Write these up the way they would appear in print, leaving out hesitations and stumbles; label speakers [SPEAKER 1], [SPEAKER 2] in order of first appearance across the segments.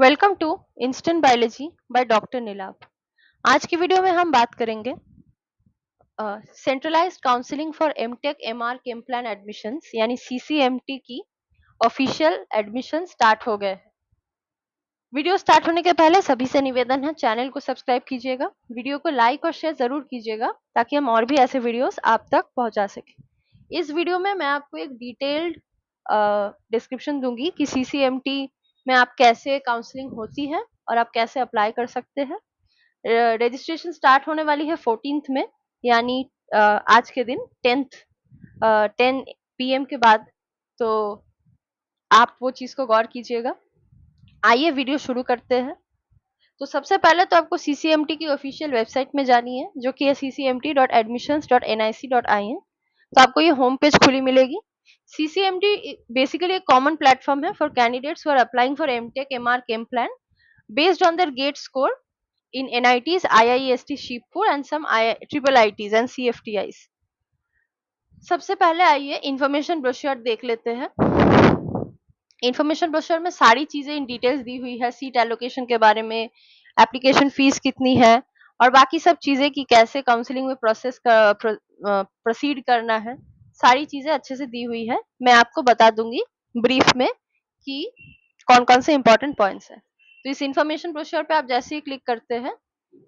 [SPEAKER 1] Welcome to instant biology by doctor Neelabh. आज की video में हम बात करेंगे centralised counselling for MTech MArch plan admissions यानी सीसीएमटी की ऑफिशियल एडमिशन स्टार्ट हो गए हैं। वीडियो स्टार्ट होने के पहले सभी से निवेदन है, चैनल को सब्सक्राइब कीजिएगा, वीडियो को लाइक और शेयर जरूर कीजिएगा ताकि हम और भी ऐसे वीडियोस आप तक पहुंचा सके। इस वीडियो में मैं आपको एक डिटेल्ड डिस्क्रिप्शन दूंगी कि सीसीएमटी में आप कैसे काउंसलिंग होती है और आप कैसे अप्लाई कर सकते हैं। रजिस्ट्रेशन स्टार्ट होने वाली है 14th में, यानी आज के दिन 10 PM के बाद, तो आप वो चीज को गौर कीजिएगा। आइए वीडियो शुरू करते हैं। तो सबसे पहले तो आपको सीसीएमटी की ऑफिशियल वेबसाइट में जानी है, जो कि है ccmt.admissions.nic.in। तो आपको ये होम पेज खुली मिलेगी। सीसीएमटी बेसिकली एक कॉमन प्लेटफॉर्म है for candidates who are applying for MTech MArch plan based on their GATE score in NITs, IIST Shibpur and some IIITs and CFTIs। सबसे पहले आइए इंफॉर्मेशन ब्रोशर देख लेते हैं। इंफॉर्मेशन ब्रोशर में सारी चीजें इन डिटेल्स दी हुई है, सीट एलोकेशन के बारे में, एप्लीकेशन फीस कितनी है और बाकी सब चीजें कि कैसे काउंसलिंग में प्रोसीड करना है, सारी चीजें अच्छे से दी हुई है। मैं आपको बता दूंगी ब्रीफ में कि कौन कौन से इंपॉर्टेंट पॉइंट्स है। तो इस इंफॉर्मेशन ब्रोशर पे आप जैसे ही क्लिक करते हैं,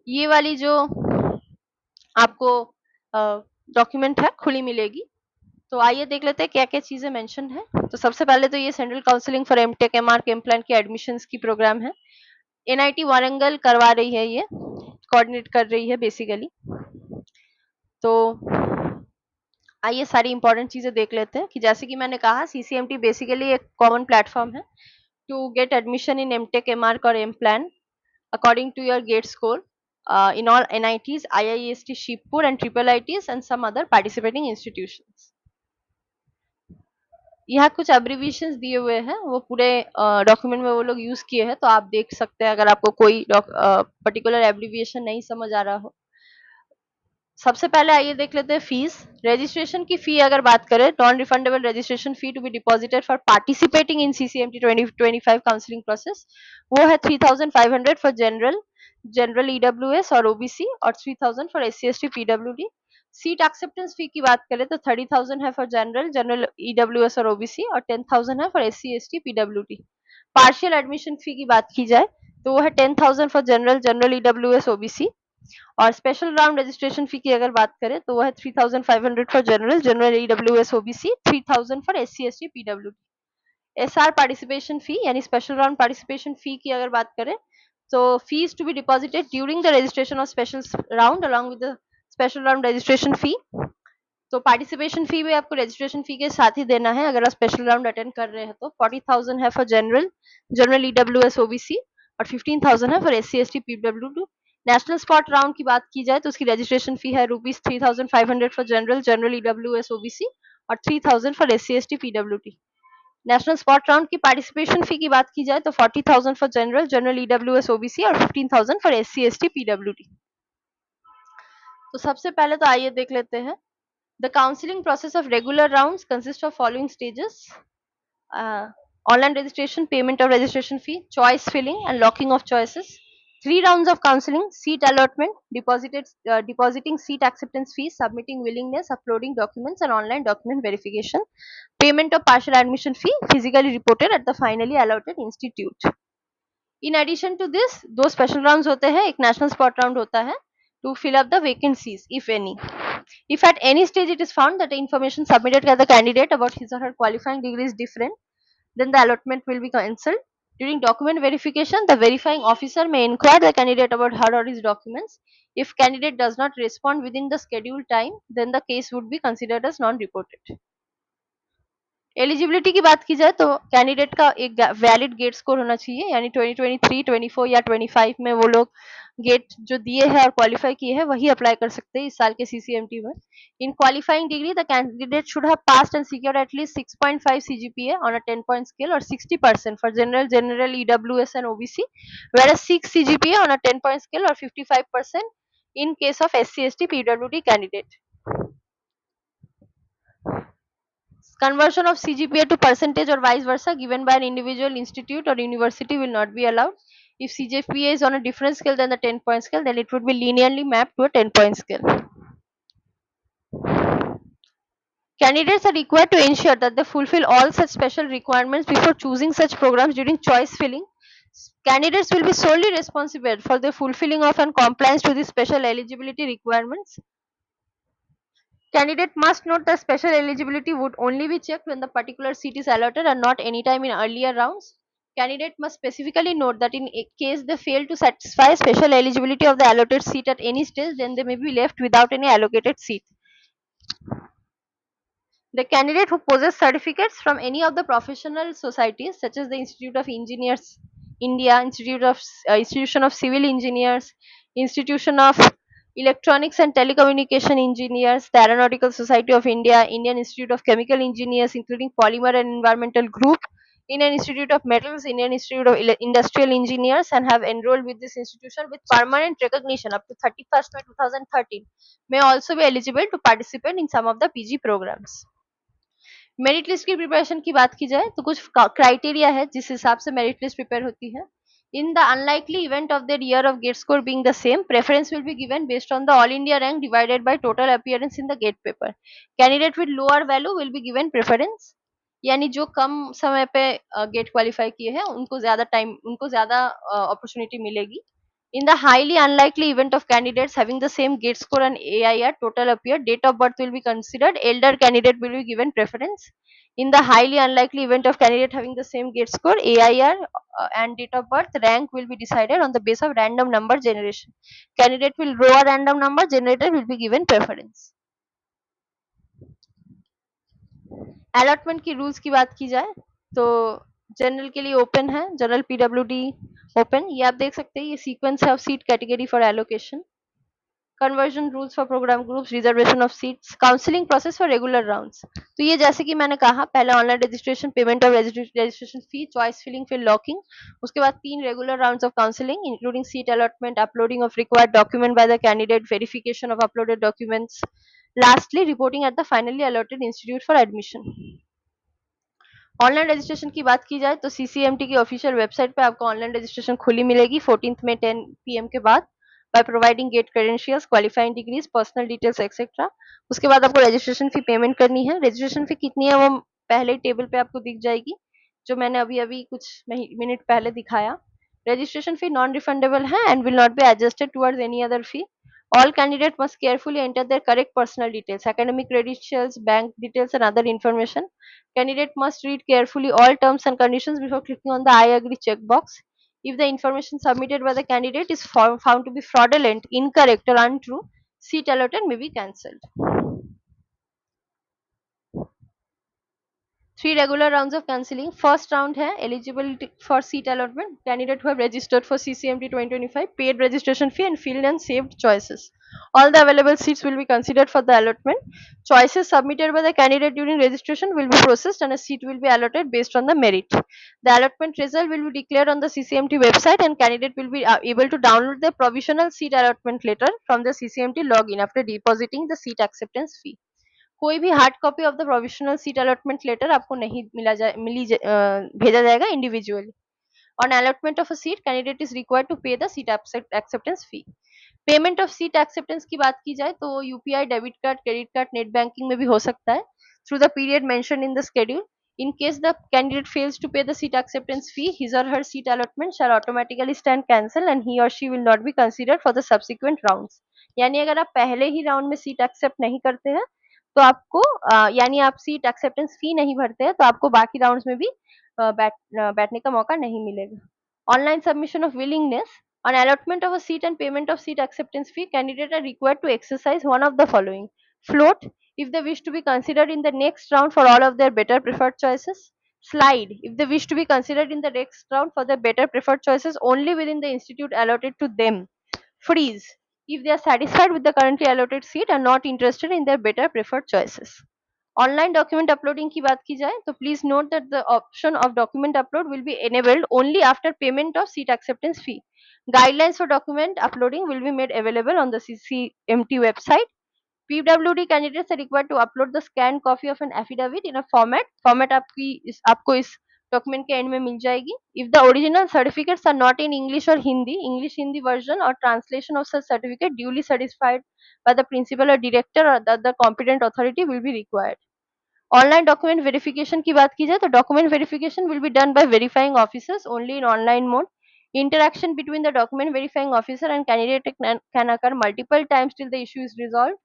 [SPEAKER 1] ये वाली जो आपको डॉक्यूमेंट है खुली मिलेगी। तो आइए देख लेते हैं क्या क्या चीजें मेंशन है। तो सबसे पहले तो ये central counselling for MTech MArch plan की एडमिशंस की प्रोग्राम है। एनआईटी वारंगल करवा रही है, ये कोऑर्डिनेट कर रही है बेसिकली। तो आइए सारी इंपॉर्टेंट चीजें देख लेते हैं कि जैसे कि मैंने कहा, सीसीएमटी बेसिकली एक कॉमन प्लेटफॉर्म है to get admission in MTech MArch और M plan according to your gate score in all NITs, IIST Shibpur and triple ITs and some other participating institutions। यहाँ कुछ एब्रीविएशंस दिए हुए हैं, वो पूरे डॉक्यूमेंट में वो लोग यूज किए हैं, तो आप देख सकते हैं अगर आपको कोई पर्टिकुलर एब्रीविएशन नहीं समझ आ रहा हो। सबसे पहले आइए देख लेते हैं फीस। रजिस्ट्रेशन की फी अगर बात करें, non refundable registration fee to be deposited for participating in CCMT 2025 counselling process, वो है 3,500 फॉर जनरल ईडब्ल्यूएस और ओबीसी और 3,000 for SC ST PWD. Seat acceptance fee की बात करें तो 30,000 है फॉर जनरल ईडब्ल्यूएस और ओबीसी और 10,000 है for SC ST PWD. Partial admission fee की बात की जाए तो वो है 10,000 फॉर जनरल ईडब्ल्यूएस ओबीसी और स्पेशल राउंड रजिस्ट्रेशन फी की अगर बात करें तो वो है 3,500 for general EWS OBC, 3,000 for SC ST PWD. SR participation fee यानी स्पेशल राउंड पार्टिसिपेशन फी की अगर बात करें तो fees to be deposited during the registration of special round along with the special round registration fee. तो participation फी भी आपको registration fee के साथ ही देना है अगर आप स्पेशल राउंड अटेंड कर रहे हैं तो। 40,000 है फॉर जनरल ईडब्ल्यूएस ओबीसी और 15,000 है for SC ST PWD. National spot round की बात की जाए तो उसकी रजिस्ट्रेशन फी है ₹3,500 फॉर जनरल ईडब्ल्यूएस ओबीसी और 3,000 for SC ST PWD. National spot round की पार्टिसिपेशन फी की बात की जाए तो 40,000 फॉर जनरल ईडब्ल्यूएस ओबीसी और 15,000 फॉर एससी एसटी पीडब्ल्यूडी। तो सबसे पहले तो आइए देख लेते हैं। The counseling process of regular rounds consists of following stages: online registration, payment of registration fee, choice filling and locking of choices. 3 rounds of counseling: seat allotment, depositing seat acceptance fees, submitting willingness, uploading documents and online document verification, payment of partial admission fee, physically reported at the finally allotted institute। In addition to this, दो special rounds होते हैं, एक national spot round होता है to fill up the vacancies if any। If at any stage it is found that the information submitted by the candidate about his or her qualifying degree is different, then the allotment will be cancelled। During document verification, the verifying officer may inquire the candidate about her or his documents. If candidate does not respond within the scheduled time, then the case would be considered as non-reported। Eligibility की बात की जाए तो candidate का एक valid gate score होना चाहिए, यानी 2023, 24 या 25 में वो लोग गेट जो दिए हैं और क्वालिफाई किए हैं वही अप्लाई कर सकते हैं इस साल के सीसीएमटी में। In qualifying degree the candidate should have passed and secured at least 6.5 CGPA on a 10 point scale और 60% for general EWS and OBC, whereas 6 CGPA on a 10 point scale और 55% in case of SC ST PWD candidate. Conversion of CGPA to percentage or vice versa given by an individual institute or university will not be allowed. If CGPA is on a different scale than the 10-point scale, then it would be linearly mapped to a 10-point scale. Candidates are required to ensure that they fulfill all such special requirements before choosing such programs during choice filling. Candidates will be solely responsible for the fulfilling of and compliance to the special eligibility requirements. Candidate must note that special eligibility would only be checked when the particular seat is allotted and not any time in earlier rounds. Candidate must specifically note that in case they fail to satisfy special eligibility of the allotted seat at any stage, then they may be left without any allocated seat. The candidate who possesses certificates from any of the professional societies such as the Institute of Engineers India, Institution of Civil Engineers, Institution of Electronics and Telecommunication Engineers, the Aeronautical Society of India, Indian Institute of Chemical Engineers including Polymer and Environmental Group, Indian Institute of Metals, Indian Institute of Industrial Engineers, and have enrolled with this institution with permanent recognition up to 31st May 2013 may also be eligible to participate in some of the PG programs. Merit list की preparation की बात की जाए तो कुछ criteria है जिस हिसाब से मेरिट लिस्ट प्रिपेयर होती है. In the unlikely event of their year of gate score being the same, preference will be given based on the all India rank divided by total appearance in the gate paper. Candidate with lower value will be given preference. यानी जो कम समय पे gate qualify किए हैं उनको ज्यादा opportunity मिलेगी. In the highly unlikely event of candidates having the same gate score and AIR total appear, date of birth will be considered. Elder candidate will be given preference. In the highly unlikely event of candidate having the same gate score, AIR and date of birth, rank will be decided on the basis of random number generation. Candidate will draw a random number generator will be given preference. Allotment की rules की बात की जाए तो general के लिए open है, general PWD open. ये आप देख सकते हैं, ये सीक्वेंस है of seat category for allocation. Conversion rules for programme groups, reservation of seats, counselling process for regular rounds. तो ये जैसे कि मैंने कहा, पहले online registration, payment of registration fee, choice filling, फिर लॉकिंग. उसके बाद 3 regular rounds of counselling including seat allotment, uploading of required document by the candidate, verification of uploaded documents, lastly reporting at the finally allotted institute for admission. Online registration की बात की जाए तो सीसीएमटी की official website पे आपको online registration खुली मिलेगी 14 में 10 PM के बाद, by providing GATE credentials, qualifying degrees, personal details etcetera. उसके बाद आपको रजिस्ट्रेशन फी पेमेंट करनी है. रजिस्ट्रेशन फी कितनी है वो पहले टेबल पे आपको दिख जाएगी, जो मैंने अभी अभी कुछ मिनट पहले दिखाया. रजिस्ट्रेशन फी नॉन रिफंडेबल है and will not be adjusted towards any other fee. All candidates must carefully enter their correct personal details, academic credentials, bank details, and other information. Candidate must read carefully all terms and conditions before clicking on the I agree checkbox. If the information submitted by the candidate is found to be fraudulent, incorrect, or untrue, seat allotted may be cancelled. 3 regular rounds of counseling. First round है eligibility for seat allotment. Candidate who have registered for CCMT 2025, paid registration fee and filled and saved choices. All the available seats will be considered for the allotment. Choices submitted by the candidate during registration will be processed and a seat will be allotted based on the merit. The allotment result will be declared on the CCMT website and candidate will be able to download the provisional seat allotment letter from the CCMT login after depositing the seat acceptance fee. कोई भी hard copy of the provisional seat allotment letter आपको नहीं भेजा जाएगा individually. On allotment of a seat, candidate is required to pay the seat acceptance fee. Payment of seat acceptance की बात की जाए तो UPI, debit card, credit card, net banking में भी हो सकता है through the period mentioned in the schedule. In case the candidate fails to pay the seat acceptance fee, his or her seat allotment shall automatically stand cancelled and he or she will not be considered for the subsequent rounds. यानी अगर आप पहले ही round में seat accept नहीं करते हैं तो आपको यानी आप सीट एक्सेप्टेंस फी नहीं भरते हैं तो आपको बाकी राउंड्स में भी बैठने का मौका नहीं मिलेगा. Online submission of willingness. On allotment of a seat and payment of seat acceptance fee, candidates are required to exercise one of the following: float, if they wish to be considered in the next round for all of their better preferred choices; slide, if they wish to be considered in the next round for their better preferred choices only within the institute allotted to them; freeze, if they are satisfied with the currently allotted seat and not interested in their better preferred choices. Online document uploading की बात की जाए तो please note that the option of document upload will be enabled only after payment of seat acceptance fee. Guidelines for document uploading will be made available on the CCMT website. PWD candidates are required to upload the scanned copy of an affidavit in a format आपको इस document के and में मिल जाएगी. If the original certificates are not in English or Hindi, English Hindi version or translation of such certificate duly certified by the principal or director or the other competent authority will be required. Online document verification की बात की जाए तो document verification will be done by verifying officers only in online mode. Interaction between the document verifying officer and candidate can occur multiple times till the issue is resolved.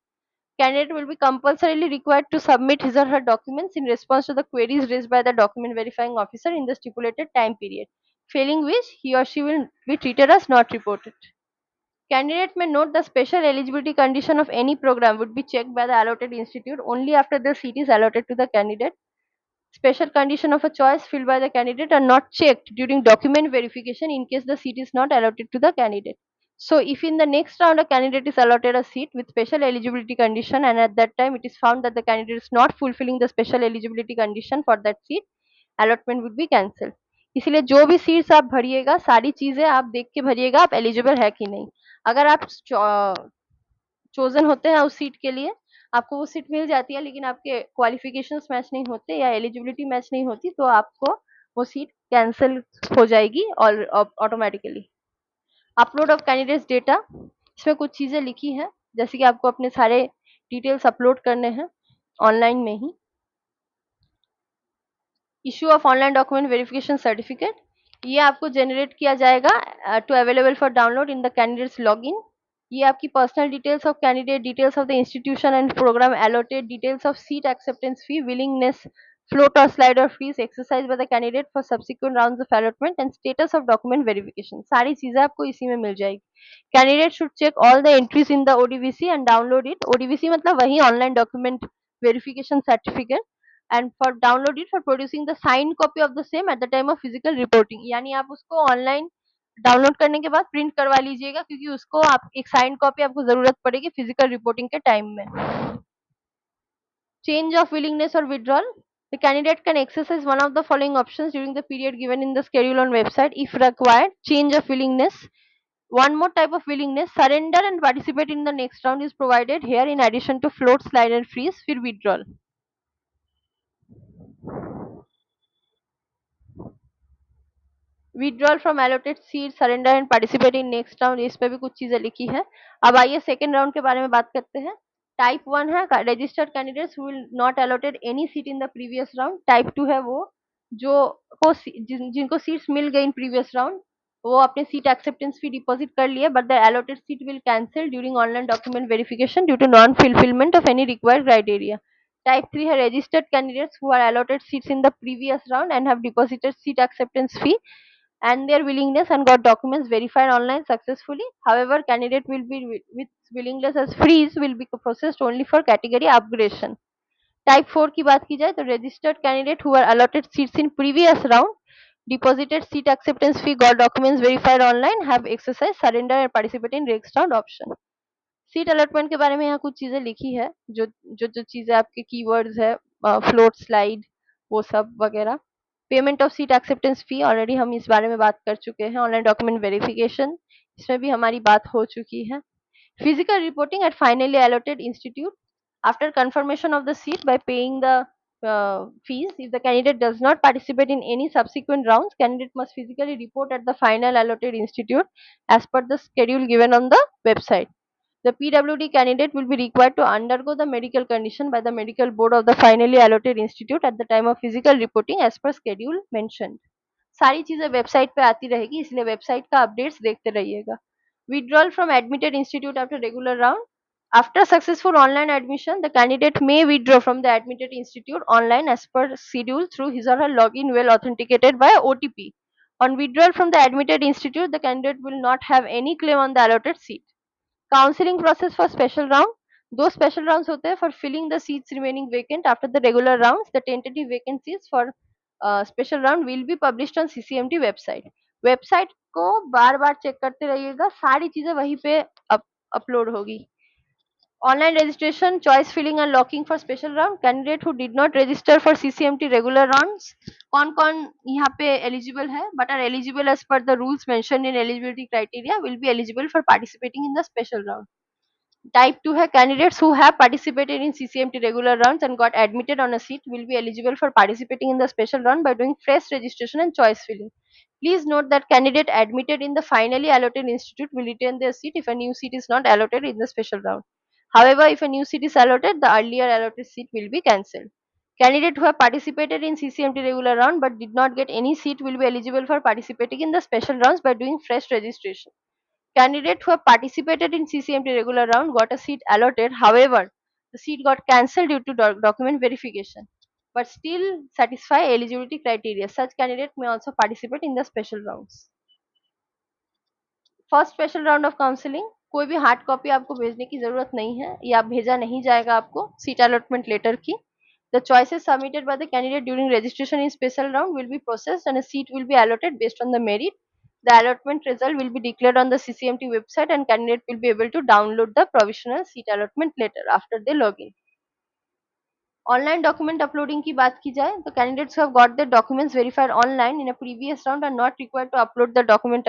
[SPEAKER 1] Candidate will be compulsorily required to submit his or her documents in response to the queries raised by the document verifying officer in the stipulated time period, failing which he or she will be treated as not reported. Candidate may note the special eligibility condition of any program would be checked by the allotted institute only after the seat is allotted to the candidate. Special condition of a choice filled by the candidate are not checked during document verification in case the seat is not allotted to the candidate. So if in the next round a candidate is allotted a seat with special eligibility condition and at that time it is found that the candidate is not fulfilling the special eligibility condition for that seat, allotment would be cancelled. इसलिए जो भी seats आप भरिएगा सारी चीजें आप देख के भरिएगा आप एलिजिबल है कि नहीं. अगर आप चोजन होते हैं उस सीट के लिए, आपको वो सीट मिल जाती है लेकिन आपके क्वालिफिकेशंस मैच नहीं होते या एलिजिबिलिटी मैच नहीं होती तो आपको वो सीट कैंसिल हो जाएगी और automatically. Upload of candidates data, इसमें कुछ चीजें लिखी हैं जैसे कि आपको अपने सारे डिटेल्स अपलोड करने हैं ऑनलाइन में ही. Issue of online document verification certificate, ये आपको जनरेट किया जाएगा to available for download in the candidates login. ये आपकी personal details of candidate, details of the institution and programme allotted, details of seat acceptance fee, willingness, float or slide or fees exercised by the candidate for subsequent rounds of allotment and status of document verification, सारी चीजें आपको इसी में मिल जाएगी. Candidate should check all the entries in the ODVC and download it. ODVC मतलब वही online document verification certificate and for download it for producing the signed copy of the same at the time of physical reporting. यानी आप उसको online download करने के बाद print करवा लीजिएगा क्योंकि उसको आप एक साइंड कॉपी आपको जरूरत पड़ेगी फिजिकल रिपोर्टिंग के टाइम में. Change of willingness or withdrawal, the candidate can exercise one of the following options during the period given in the schedule on website if required. Change of willingness. One more type of willingness, surrender and participate in the next round is provided here in addition to float, slide and freeze for withdrawal. Withdrawal from allotted seat, surrender and participate in next round, इस पे भी कुछ चीजें लिखी है. अब आइए second round के बारे में बात करते हैं. टाइप 1 है registered candidates will not allotted any seat in the previous round. Type 2 है वो जो जिनको सीट्स मिल गई इन प्रीवियस राउंड वो अपने सीट एक्सेप्टेंस फी डिपॉजिट कर लिए but the allotted seat will cancel during online document verification due to non fulfilment of any required criteria. Type 3 है registered candidates who are allotted seats in the previous round and have deposited seat acceptance fee and their willingness and got documents verified online successfully. However, candidate will be with willingness as freeze will be processed only for category upgradation. Type 4 की बात की जाए तो registered candidate who were allotted seats in previous round, deposited seat acceptance fee, got documents verified online, have exercised surrender and participate in next round option. Seat allotment के बारे में यहाँ कुछ चीजें लिखी है जो जो जो चीजें आपके कीवर्ड्स है फ्लोट स्लाइड वो सब वगैरह. Payment of seat acceptance fee already हम इस बारे में बात कर चुके हैं. ऑनलाइन डॉक्यूमेंट वेरिफिकेशन इसमें भी हमारी बात हो चुकी है. Physical reporting at finally allotted institute after confirmation of the seat by paying the fees. If the candidate does not participate in any subsequent rounds, candidate must physically report at the final allotted institute as per the schedule given on the website. The PWD candidate will be required to undergo the medical condition by the medical board of the finally allotted institute at the time of physical reporting as per schedule mentioned. सारी चीजें website पे आती रहेगी इसलिए website का updates देखते रहिएगा. Withdrawal from admitted institute after regular round. After successful online admission, the candidate may withdraw from the admitted institute online as per schedule through his or her login well authenticated by OTP. On withdrawal from the admitted institute, the candidate will not have any claim on the allotted seat. Counselling process for special round, दो special rounds होते हैं for filling the seats remaining vacant after the regular rounds. The tentative vacancies for special round will be published on CCMT website. Website को बार बार check करते रहिएगा, सारी चीजें वहीं पे अपलोड होगी. Online registration, choice filling and locking for special round. Candidate who did not register for CCMT regular rounds, कौन कौन यहाँ पे eligible है but are eligible as per the rules mentioned in eligibility criteria will be eligible for participating in the special round. Type 2 है candidates who have participated in CCMT regular rounds and got admitted on a seat will be eligible for participating in the special round by doing fresh registration and choice filling. Please note that candidate admitted in the finally allotted institute will retain their seat if a new seat is not allotted in the special round. However, if a new seat is allotted, the earlier allotted seat will be cancelled. Candidates who have participated in CCMT regular round but did not get any seat will be eligible for participating in the special rounds by doing fresh registration. Candidates who have participated in CCMT regular round got a seat allotted. However, the seat got cancelled due to document verification, but still satisfy eligibility criteria. Such candidate may also participate in the special rounds. First special round of counselling, कोई भी hard copy आपको भेजने की जरूरत नहीं है, या भेजा नहीं जाएगा आपको सीट अलॉटमेंट लेटर की. The choices submitted by the candidate during registration in special round will be processed and a seat will be allotted based on the merit. The allotment result will be declared on the CCMT website and candidate will be able to download the provisional seat allotment letter after they log in. Online document uploading की बात की जाए तो candidates have got their documents verified online in a previous round are not required to upload the document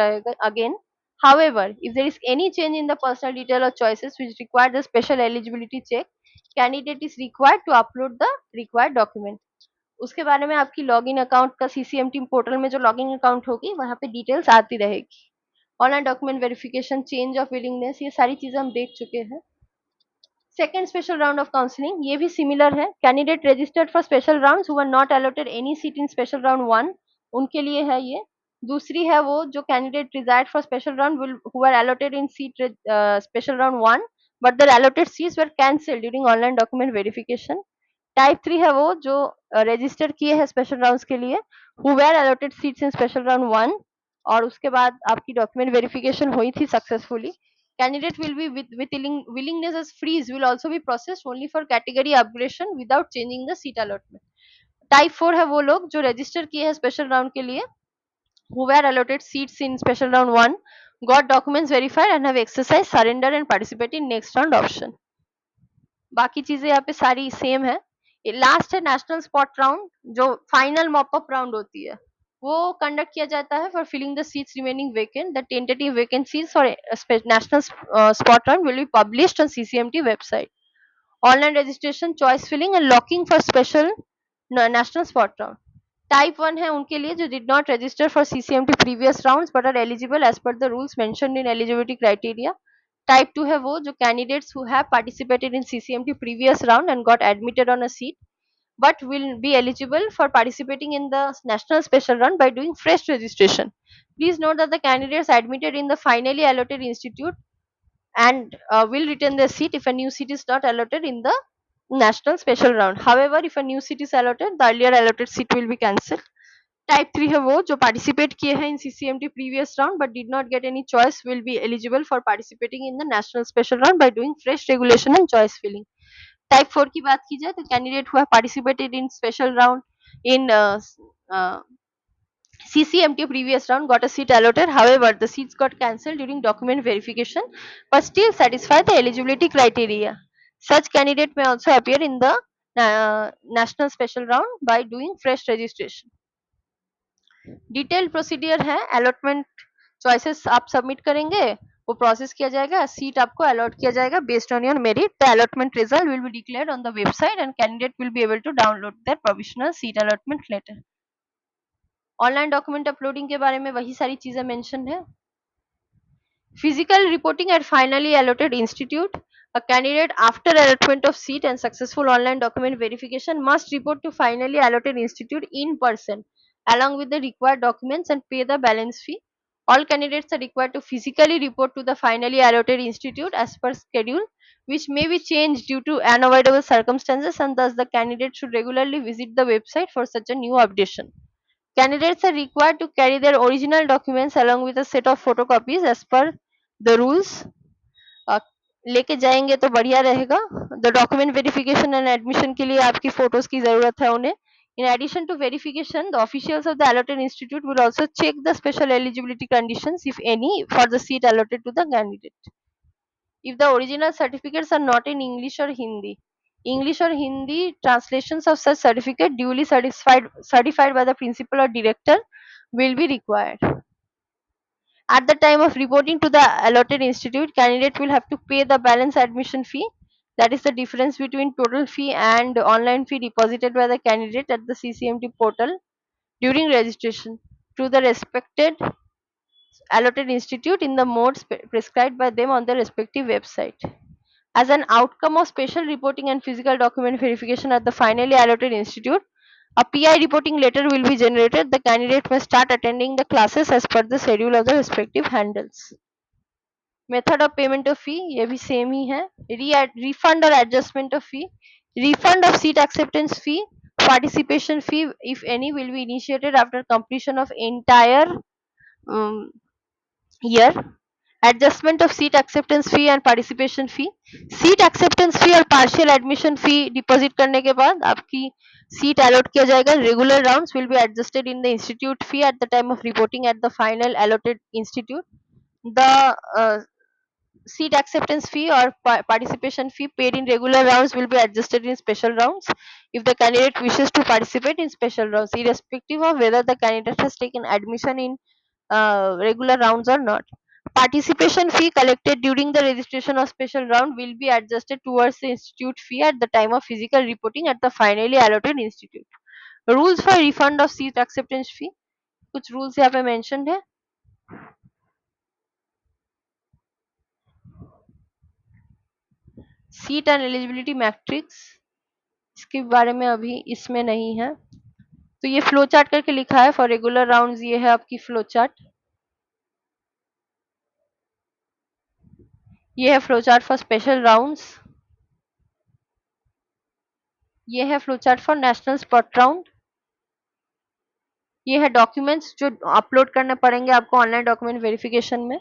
[SPEAKER 1] again. However, if there is any change in the personal detail or choices which require the special eligibility check, candidate is required to upload the required document. उसके बारे में आपकी login account का सीसीएमटी portal में जो login account होगी वहां पे डिटेल्स आती रहेगी. Online document verification, change of willingness, ये सारी चीजें हम देख चुके हैं. Second special round of counselling ये भी सिमिलर है. Candidate registered for special rounds who are not allotted any seat in special round 1, उनके लिए है ये. दूसरी है वो जो candidate resided for special round will who are allotted in seat special round 1 but their allotted seats were cancelled during online document verification. Type 3 है वो जो रजिस्टर किए हैं स्पेशल राउंड्स के लिए, who were allotted seats in special round 1 और उसके बाद आपकी डॉक्यूमेंट वेरिफिकेशन हुई थी successfully. Candidate will be with willingness as freeze will also be processed only for category upgradation without changing the seat allotment. Type 4 है वो लोग जो रजिस्टर किए हैं स्पेशल राउंड के लिए, who were allotted seats in special round 1, got documents verified and have exercised surrender and participate in next round option. बाकी चीजें यहाँ पे सारी सेम है. लास्ट है नेशनल स्पॉट राउंड जो फाइनल मॉपअप राउंड होती है, वो कंडक्ट किया जाता है for filling the seats remaining vacant. The tentative vacancies for national spot round will be published on CCMT website. Online registration, choice filling and locking for special national spot round. Type 1 है उनके लिए जो did not register for CCMT previous rounds but are eligible as per the rules mentioned in eligibility criteria. Type 2 है वो जो candidates who have participated in CCMT previous round and got admitted on a seat but will be eligible for participating in the national special run by doing fresh registration. Please note that the candidates admitted in the finally allotted institute and will retain their seat if a new seat is not allotted in the national special round. However, if a new seat is allotted, the earlier allotted seat will be cancelled. Type 3 है वो जो participate किए हैं in CCMT previous round but did not get any choice will be eligible for participating in the national special round by doing fresh regulation and choice filling. Type 4 की बात की जाए तो candidate who have participated in special round in CCMT previous round got a seat allotted. However, the seats got cancelled during document verification, but still satisfy the eligibility criteria. Such candidate may also appear in the national special round by doing fresh registration. Detail procedure है. Allotment choices आप submit करेंगे, वो process किया जाएगा, seat आपको allot किया जाएगा based on your merit. The allotment result will be declared on the website and candidate will be able to download their provisional seat allotment letter. Online document uploading के बारे में वही सारी चीजें मेंशन है. Physical reporting at finally allotted institute. A candidate after allotment of seat and successful online document verification must report to finally allotted institute in person along with the required documents and pay the balance fee. All candidates are required to physically report to the finally allotted institute as per schedule, which may be changed due to unavoidable circumstances, and thus the candidate should regularly visit the website for such a new updation. Candidates are required to carry their original documents along with a set of photocopies as per the rules. लेके जाएंगे तो बढ़िया रहेगा. The document verification and admission के लिए आपकी photos की जरूरत है उन्हें. In addition to verification, the officials of the allotted institute will also check the special eligibility conditions, if any, for the seat allotted to the candidate. If the original certificates are not in English or Hindi translations of such certificate duly certified by the principal or director will be required. At the time of reporting to the allotted institute, candidate will have to pay the balance admission fee. That is the difference between total fee and online fee deposited by the candidate at the CCMT portal during registration to the respected allotted institute in the mode prescribed by them on their respective website. As an outcome of special reporting and physical document verification at the finally allotted institute, a PI reporting letter will be generated. The candidate must start attending the classes as per the schedule of the respective handles. Method of payment of fee ये भी same ही है. Refund or adjustment of fee. Refund of seat acceptance fee, participation fee if any will be initiated after completion of entire um, year. Adjustment of seat acceptance fee and participation fee. Seat acceptance fee और partial admission fee deposit करने के बाद आपकी seat allot किया जाएगा. Regular rounds will be adjusted in the institute fee at the time of reporting at the final allotted institute. The seat acceptance fee or participation fee paid in regular rounds will be adjusted in special rounds if the candidate wishes to participate in special rounds, irrespective of whether the candidate has taken admission in regular rounds or not. Participation fee collected during the registration of special round will be adjusted towards the institute fee at the time of physical reporting at the finally allotted institute. Rules for refund of seat acceptance fee. कुछ rules यहाँ पे mentioned है. Seat and eligibility matrix इसके बारे में अभी इसमें नहीं है. तो ये फ्लो चार्ट करके लिखा है फॉर रेगुलर राउंड्स. ये है आपकी फ्लो चार्ट. ये है flow chart for special rounds. ये है flow chart for national spot round. ये है डॉक्यूमेंट्स जो अपलोड करने पड़ेंगे आपको ऑनलाइन डॉक्यूमेंट वेरिफिकेशन में.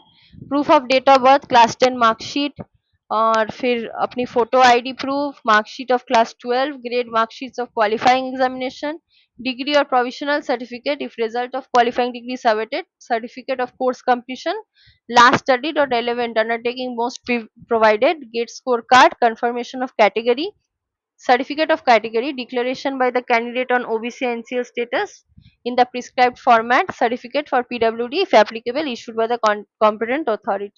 [SPEAKER 1] Proof of date of birth, class 10 marksheet, और फिर अपनी photo ID proof, marksheet of class 12, grade marksheets of qualifying examination, degree or provisional certificate if result of qualifying degree is awaited, certificate of course completion, last studied or relevant undertaking most provided, gate scorecard, confirmation of category, certificate of category, declaration by the candidate on OBC NCL status in the prescribed format, certificate for PWD if applicable issued by the competent authority.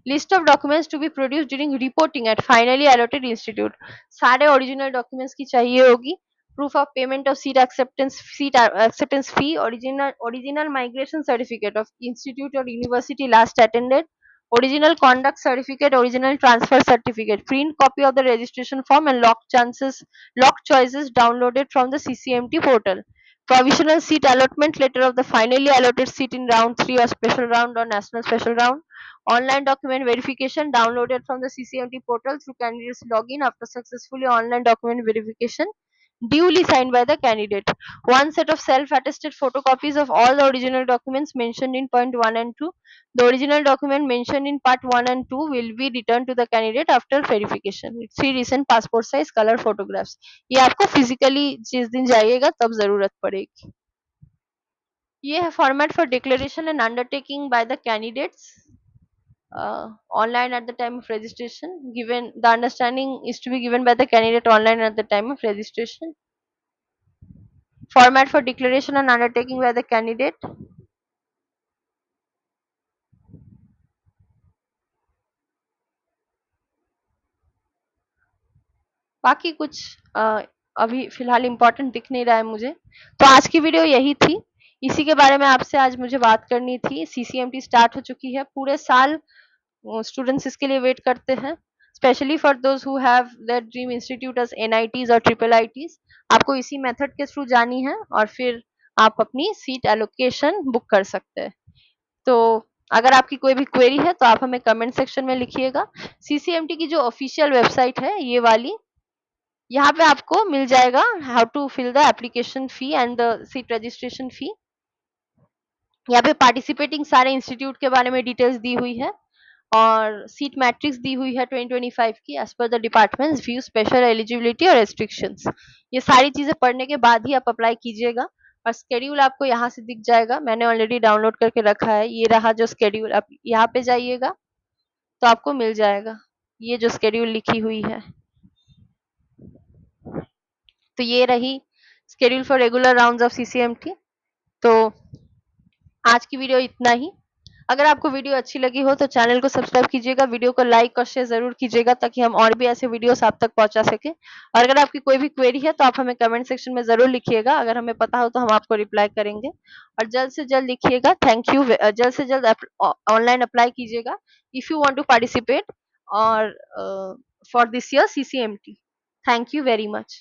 [SPEAKER 1] List of documents to be produced during reporting at finally allotted institute. सारे original documents की चाहिए होगी. Proof of payment of seat acceptance fee, original migration certificate of institute or university last attended, original conduct certificate, original transfer certificate, print copy of the registration form and lock choices downloaded from the CCMT portal. Provisional seat allotment letter of the finally allotted seat in round 3 or special round or national special round. Online document verification downloaded from the CCMT portal through candidate's login after successfully online document verification duly signed by the candidate. One set of self-attested photocopies of all the original documents mentioned in point 1 and 2. The original document mentioned in part 1 and 2 will be returned to the candidate after verification. 3 recent passport size color photographs. ये आपको physically जिस दिन जाइएगा तब जरूरत पड़ेगी. ये है format for declaration and undertaking by the candidates. Online at the time of registration. Given the understanding is to be given by the candidate online at the time of registration. Format for declaration and undertaking by the candidate. बाकी कुछ अभी फिलहाल important दिख नहीं रहा है मुझे. तो आज की वीडियो यही थी. इसी के बारे में आपसे आज मुझे बात करनी थी. CCMT स्टार्ट हो चुकी है. पूरे साल स्टूडेंट्स इसके लिए वेट करते हैं. Specially for those who have their dream institute as NITs और ट्रिपल ITs. आपको इसी मेथड के थ्रू जानी है और फिर आप अपनी सीट एलोकेशन बुक कर सकते हैं. तो अगर आपकी कोई भी क्वेरी है तो आप हमें कमेंट सेक्शन में लिखिएगा. CCMT की जो ऑफिशियल वेबसाइट है ये वाली, यहाँ पे आपको मिल जाएगा how to fill the application fee and the seat registration fee. यहाँ पे पार्टिसिपेटिंग सारे इंस्टीट्यूट के बारे में डिटेल्स दी हुई है और सीट मैट्रिक्स दी हुई है 2025 की as per the departments view, special eligibility और रेस्ट्रिक्शंस. ये सारी चीजें पढ़ने के बाद ही आप अप्लाई कीजिएगा. और स्केड्यूल आपको यहाँ से दिख जाएगा. मैंने ऑलरेडी डाउनलोड करके रखा है. ये रहा जो स्केड्यूल. आप यहाँ पे जाइएगा तो आपको मिल जाएगा ये जो स्केड्यूल लिखी हुई है. तो ये रही schedule for regular rounds of CCMT. तो आज की वीडियो इतना ही. अगर आपको वीडियो अच्छी लगी हो तो चैनल को सब्सक्राइब कीजिएगा, वीडियो को लाइक और शेयर ज़रूर कीजिएगा ताकि हम और भी ऐसे वीडियोस आप तक पहुँचा सकें। और अगर आपकी कोई भी क्वेरी है तो आप हमें कमेंट सेक्शन में ज़रूर लिखिएगा, अगर हमें पता हो तो हम आपको रिप्लाई करेंगे। और जल्द से जल्द लिखिएगा। Thank you. जल्द से जल्द ऑनलाइन अप्लाई कीजिएगा if you want to participate और for this year CCMT. Thank you very much.